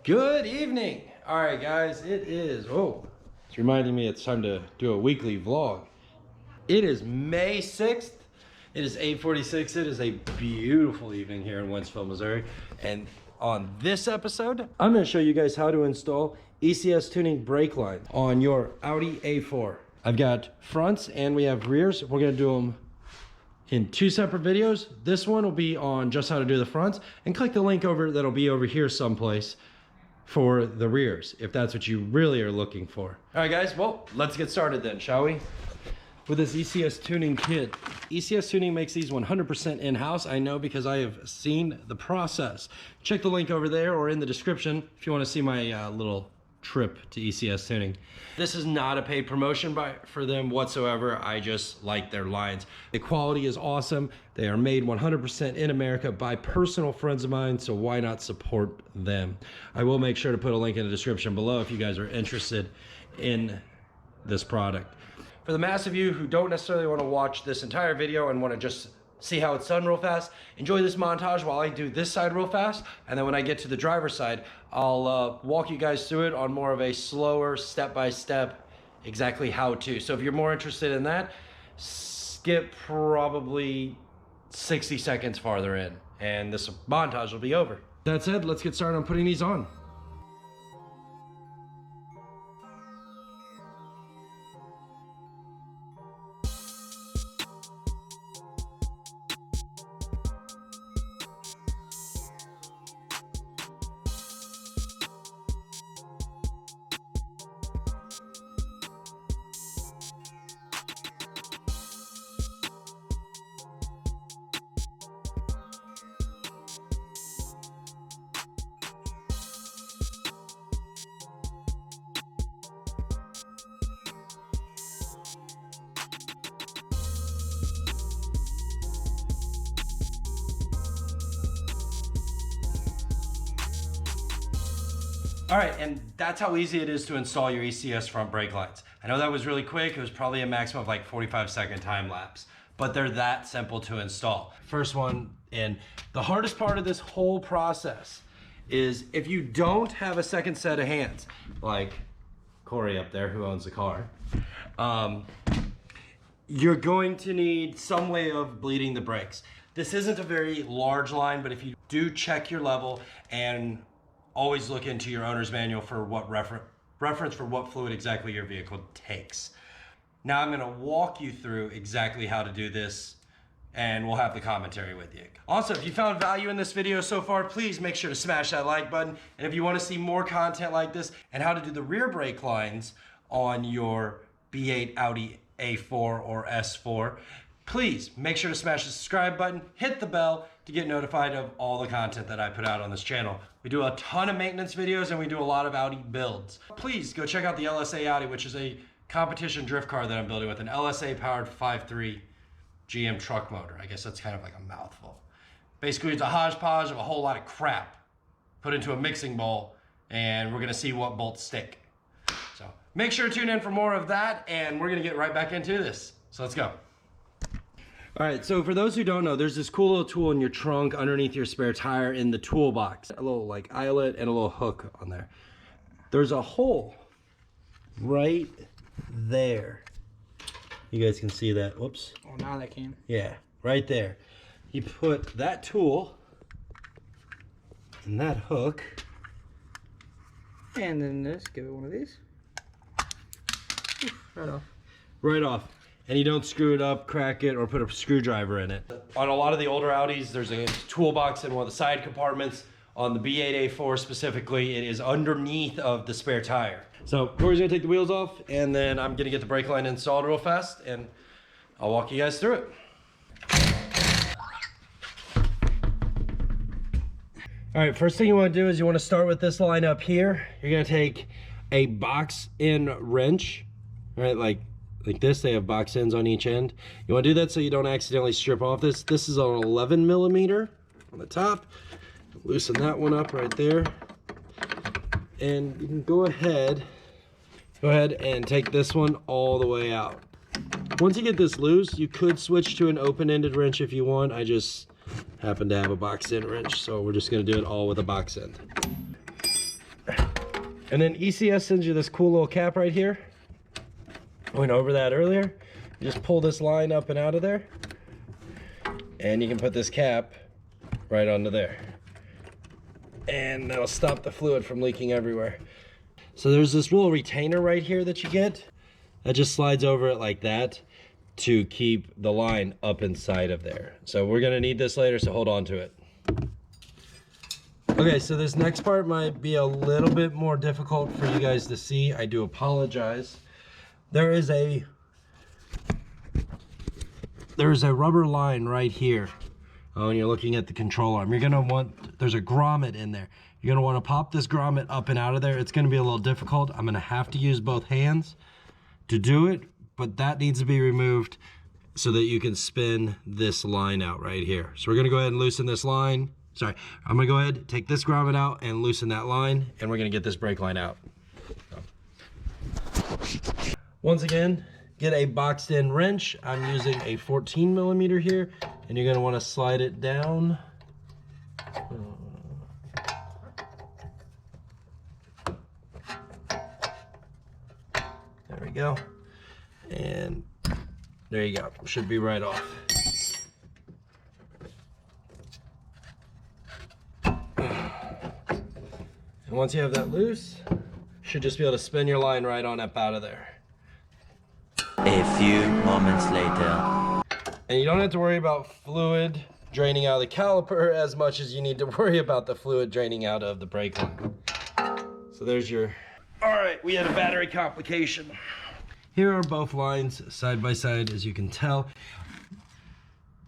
Good evening. All right, guys, it is, it's reminding me it's time to do a weekly vlog. It is May 6th. It is 8:46. It is a beautiful evening here in Wentzville, Missouri. And on this episode, I'm gonna show you guys how to install ECS tuning brake lines on your Audi A4. I've got fronts and we have rears. We're gonna do them in two separate videos. This one will be on just how to do the fronts, and click the link over that'll be over here someplace for the rears, if that's what you really are looking for. All right, guys, well, let's get started then, shall we? With this ECS tuning kit. ECS Tuning makes these 100% in-house. I know because I have seen the process. Check the link over there or in the description if you want to see my little trip to ECS Tuning. This is not a paid promotion for them whatsoever. I just like their lines. The quality is awesome. They are made 100% in America by personal friends of mine, so why not support them? I will make sure to put a link in the description below if you guys are interested in this product. For the mass of you who don't necessarily want to watch this entire video and want to just see how it's done real fast, enjoy this montage while I do this side real fast, and then when I get to the driver's side, I'll walk you guys through it on more of a slower step-by-step exactly how to. So if you're more interested in that, skip probably 60 seconds farther in and this montage will be over. That said, let's get started on putting these on. All right, and that's how easy it is to install your ECS front brake lines. I know that was really quick. It was probably a maximum of like 45-second time lapse, but they're that simple to install. First one in. The hardest part of this whole process is if you don't have a second set of hands, like Corey up there who owns the car, you're going to need some way of bleeding the brakes. This isn't a very large line, but if you do check your level and always look into your owner's manual for what reference for what fluid exactly your vehicle takes. Now I'm gonna walk you through exactly how to do this, and we'll have the commentary with you. Also, if you found value in this video so far, please make sure to smash that like button. And if you wanna see more content like this and how to do the rear brake lines on your B8 Audi A4 or S4, please make sure to smash the subscribe button, hit the bell to get notified of all the content that I put out on this channel. We do a ton of maintenance videos and we do a lot of Audi builds. Please go check out the LSA Audi, which is a competition drift car that I'm building with an LSA powered 5.3 GM truck motor. I guess that's kind of like a mouthful. Basically, it's a hodgepodge of a whole lot of crap put into a mixing bowl, and we're gonna see what bolts stick. So make sure to tune in for more of that, and we're gonna get right back into this. So let's go. All right, so for those who don't know, there's this cool little tool in your trunk underneath your spare tire in the toolbox. A little like eyelet and a little hook on there. There's a hole right there. You guys can see that, whoops. Oh, now that came. Yeah, right there. You put that tool and that hook. And then this, give it one of these. Right off. Right off. And you don't screw it up, crack it, or put a screwdriver in it. On a lot of the older Audis, there's a toolbox in one of the side compartments. On the B8 A4 specifically, it is underneath of the spare tire. So Corey's gonna take the wheels off, and then I'm gonna get the brake line installed real fast, and I'll walk you guys through it. All right, first thing you wanna do is you wanna start with this line up here. You're gonna take a box in wrench, right, like this. They have box ends on each end. You want to do that so you don't accidentally strip off this. This is an 11 millimeter on the top. Loosen that one up right there. And you can go ahead and take this one all the way out. Once you get this loose, you could switch to an open-ended wrench if you want. I just happen to have a box end wrench, so we're just gonna do it all with a box end. And then ECS sends you this cool little cap right here. I went over that earlier. You just pull this line up and out of there, and you can put this cap right onto there. And that'll stop the fluid from leaking everywhere. So there's this little retainer right here that you get that just slides over it like that to keep the line up inside of there. So we're gonna need this later, so hold on to it. Okay, so this next part might be a little bit more difficult for you guys to see. I do apologize. There's a rubber line right here. When you're looking at the control arm, you're gonna want, there's a grommet in there. You're gonna wanna pop this grommet up and out of there. It's gonna be a little difficult. I'm gonna have to use both hands to do it, but that needs to be removed so that you can spin this line out right here. So we're gonna go ahead and loosen this line. Sorry, I'm gonna go ahead, take this grommet out and loosen that line, and we're gonna get this brake line out. Once again, get a boxed in wrench. I'm using a 14 millimeter here, and you're gonna wanna slide it down. There we go. And there you go, should be right off. And once you have that loose, you should just be able to spin your line right on up out of there. A few moments later. And you don't have to worry about fluid draining out of the caliper as much as you need to worry about the fluid draining out of the brake line. So there's your, all right, we had a battery complication. Here are both lines side by side, as you can tell.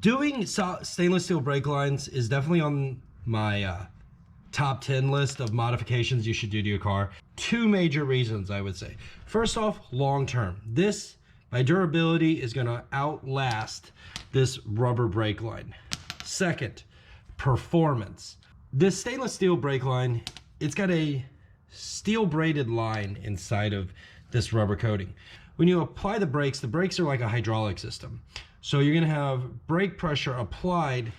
Doing stainless steel brake lines is definitely on my top 10 list of modifications you should do to your car. Two major reasons, I would say. First off, long term. This, by durability, is gonna outlast this rubber brake line. Second, performance. This stainless steel brake line, it's got a steel braided line inside of this rubber coating. When you apply the brakes are like a hydraulic system. So you're gonna have brake pressure applied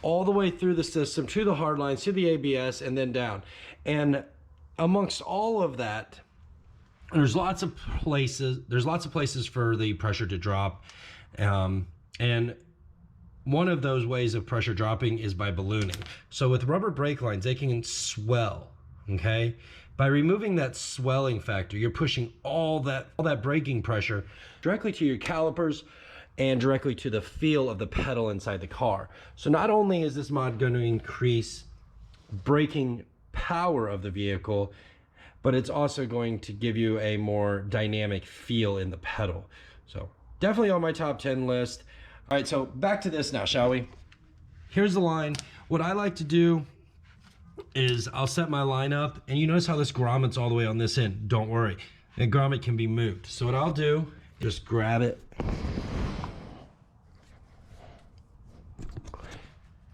all the way through the system to the hard lines, to the ABS, and then down. And amongst all of that, there's lots of places for the pressure to drop. And one of those ways of pressure dropping is by ballooning. So with rubber brake lines, they can swell, okay? By removing that swelling factor, you're pushing all that braking pressure directly to your calipers and directly to the feel of the pedal inside the car. So not only is this mod going to increase braking power of the vehicle, but it's also going to give you a more dynamic feel in the pedal. So definitely on my top 10 list. All right, so back to this now, shall we? Here's the line. What I like to do is I'll set my line up, and you notice how this grommet's all the way on this end. Don't worry, the grommet can be moved. So what I'll do, just grab it.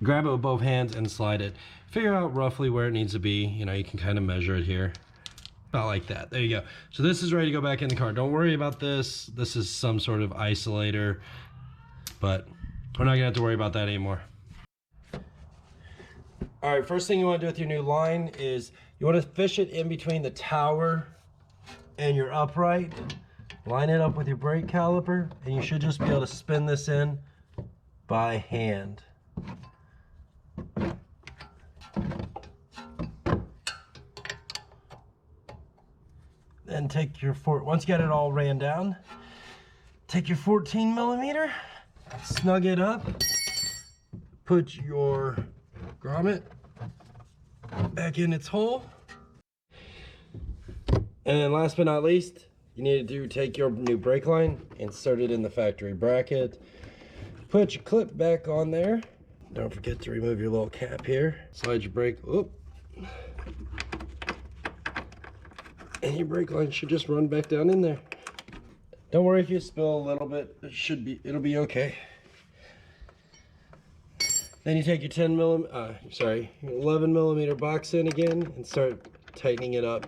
Grab it with both hands and slide it. Figure out roughly where it needs to be. You know, you can kind of measure it here. About like that. There you go. So this is ready to go back in the car. Don't worry about this. This is some sort of isolator, but we're not gonna have to worry about that anymore. All right, first thing you want to do with your new line is you want to fish it in between the tower and your upright. Line it up with your brake caliper, and you should just be able to spin this in by hand. Then take your once you get it all ran down, take your 14 millimeter, snug it up, put your grommet back in its hole, and then last but not least, you need to take your new brake line, insert it in the factory bracket, put your clip back on there. Don't forget to remove your little cap here. Slide your brake, and your brake line should just run back down in there. Don't worry if you spill a little bit, it'll be okay. Then you take your 11 millimeter box in again and start tightening it up.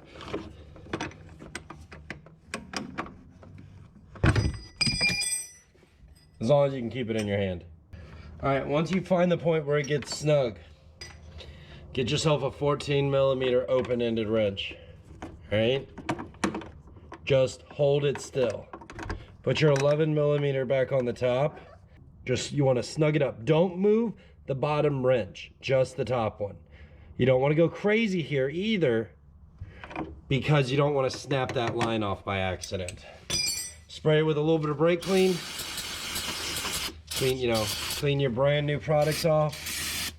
As long as you can keep it in your hand. All right, once you find the point where it gets snug, get yourself a 14 millimeter open-ended wrench. All right? Just hold it still. Put your 11 millimeter back on the top. Just, you want to snug it up. Don't move the bottom wrench, just the top one. You don't want to go crazy here either, because you don't want to snap that line off by accident. Spray it with a little bit of brake clean. Clean, you know, clean your brand new products off.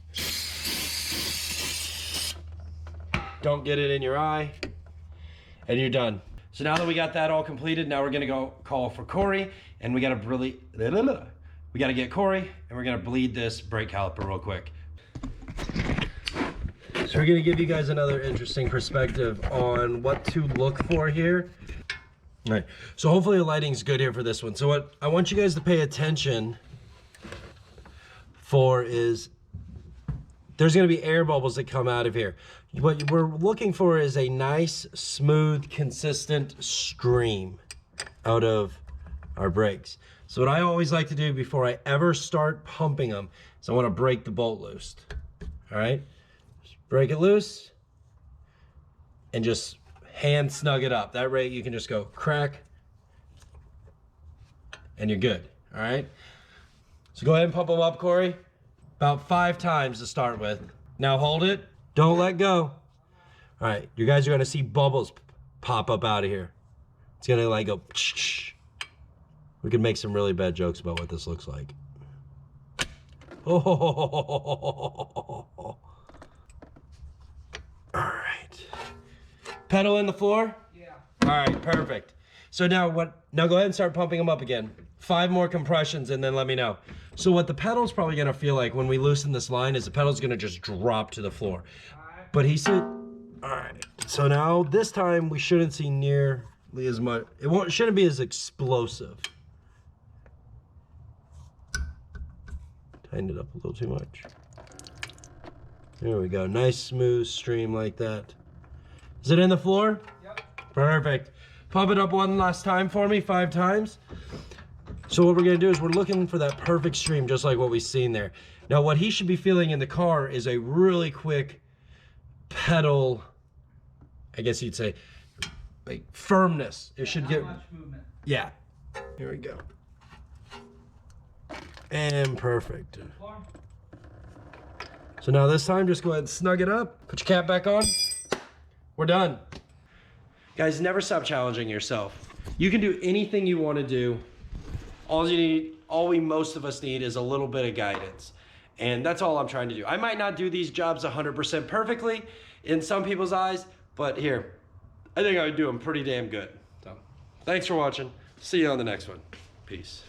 Don't get it in your eye, and you're done. So now that we got that all completed, now we're gonna go call for Corey, and we gotta get Corey, and we're gonna bleed this brake caliper real quick. So we're gonna give you guys another interesting perspective on what to look for here. All right, so hopefully the lighting's good here for this one. So what I want you guys to pay attention for is there's gonna be air bubbles that come out of here. What we're looking for is a nice, smooth, consistent stream out of our brakes. So what I always like to do before I ever start pumping them is I wanna break the bolt loose, all right? Just break it loose and just hand snug it up. That way you can just go crack and you're good, all right? So go ahead and pump them up, Corey. About 5 times to start with. Now hold it, don't let go. All right, you guys are gonna see bubbles pop up out of here. It's gonna like go, we could make some really bad jokes about what this looks like. Oh, all right. Pedal in the floor? Yeah. All right, perfect. So now now go ahead and start pumping them up again. 5 more compressions and then let me know. So what the pedal's probably gonna feel like when we loosen this line is the pedal's gonna just drop to the floor. But he said, all right. So now this time we shouldn't see nearly as much. Shouldn't be as explosive. Tighten it up a little too much. There we go, nice smooth stream like that. Is it in the floor? Yep. Perfect. Pump it up one last time for me, 5 times. So what we're gonna do is we're looking for that perfect stream, just like what we've seen there. Now what he should be feeling in the car is a really quick pedal, I guess you'd say, like firmness. It should get, much movement. Yeah. Here we go. And perfect. So now this time, just go ahead and snug it up. Put your cap back on. We're done. Guys, never stop challenging yourself. You can do anything you want to do. All most of us need is a little bit of guidance. And that's all I'm trying to do. I might not do these jobs 100% perfectly in some people's eyes, but here, I think I would do them pretty damn good. So, thanks for watching. See you on the next one. Peace.